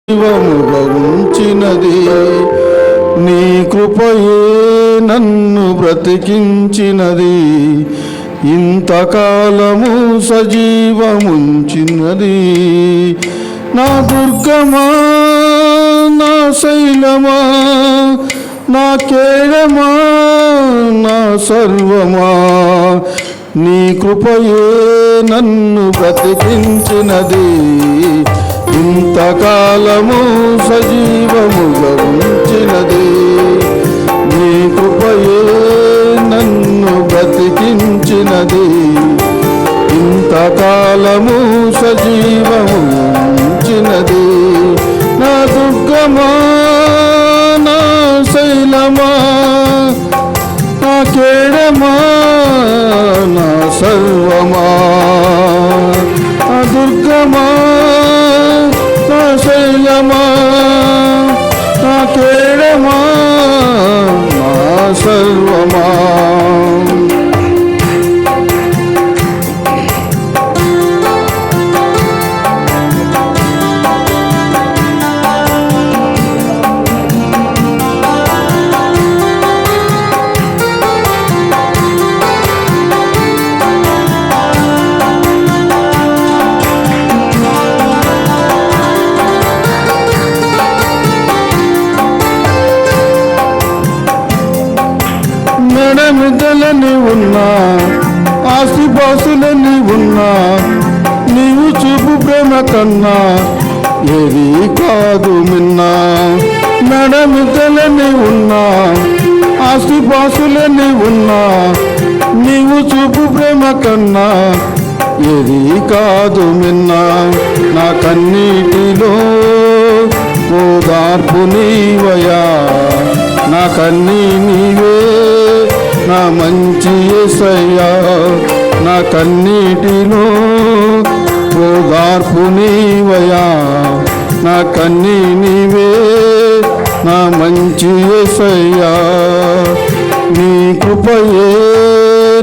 జీవముగా ఉంచినది నీ కృపయే నన్ను బ్రతికించినది ఇంతకాలము సజీవముంచినది నా దుర్గమా నా శైలమా నా కేడమా నా సర్వమా నీ కృపయే నన్ను బ్రతికించినది ఇంతకాలము సజీవముగా ఉంచినది నీ కృపయే నన్ను బ్రతికించినది ఇంతకాలము సజీవము ఉంచినది నా దుర్గమా నా శైలమా నా కేడమా నా సర్వమా నా దుర్గమా నా శైలమా నా కేడమా నా సర్వమా మెడమిద్దలని ఉన్నా ఆస్తిపాసులని ఉన్నా నీవు చూపు ప్రేమ కన్నా ఏది కాదు మిన్నా మెడమిద్దలని ఉన్నా ఆస్తిపాసులని ఉన్నా నీవు చూపు ప్రేమ కన్నా ఏది కాదు మిన్నా నా కన్నీటిలో ఓదార్పు నీవయా నా కన్నీ నీవే నా మంచి యేసయ్యా నా కన్నీటిలో ఓదార్పు నీవయా నా కన్నీ నీవే నా మంచి యేసయ్యా నీ కృపయే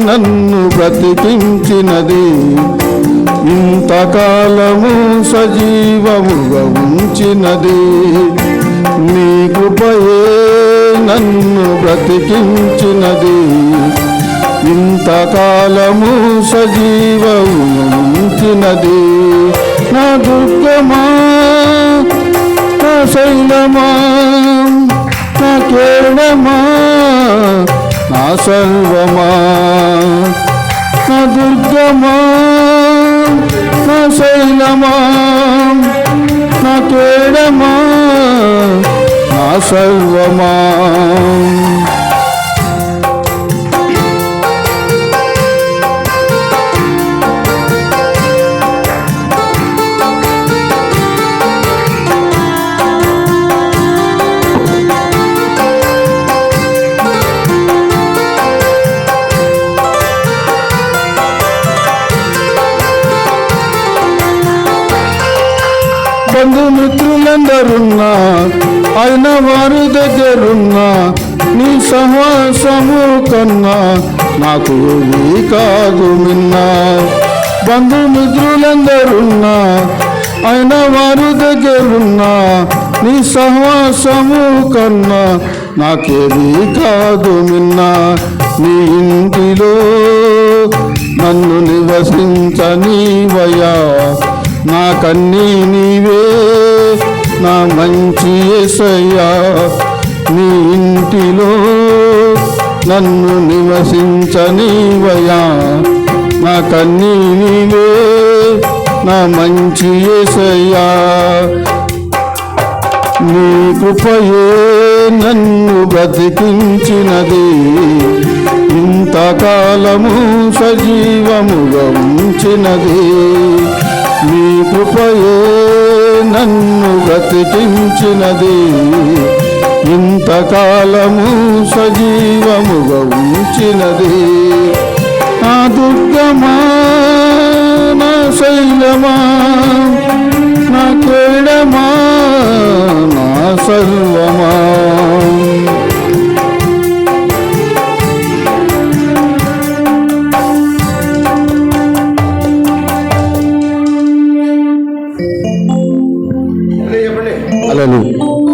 నన్ను బ్రతికించినది ఇంతకాలము సజీవముగా ఉంచినది నీ కృపయే నన్ను బ్రతికించినది ఇంతకాలము సజీవముగా ఉంచినది నా దుర్గమా నా శైలమా నా కేడమా నా సర్వమా నా దుర్గమా నా శైలమా నా కేడమా నా సర్వమా బంధుమిత్రులందరున్నా అయిన వారి దగ్గరున్నా నీ సహవాసము కన్నా నాకు ఏమీ కాదు మిన్నా బంధుమిత్రులందరున్నా అయిన వారి దగ్గరున్నా నీ సహవాసము కన్నా నాకేమీ కాదు మిన్నా నీ ఇంటిలో నన్ను నివసించనీవయ్యా నా కన్నీ నీవే నా మంచి యేసయ్యా నీ ఇంటిలో నన్ను నివసించనీవయ్యా నా కన్నీ నీవే నా మంచి యేసయ్యా నీ కృపయే నన్ను బ్రతికించినది ఇంతకాలము సజీవముగా ఉంచినది నీ కృపయే నన్ను బ్రతికించినది ఇంతకాలము సజీవముగా ఉంచినది నా దుర్గమా నా శైలమా నా కేడమా నా సర్వమా చెప్పండి. హల్లెలూయా.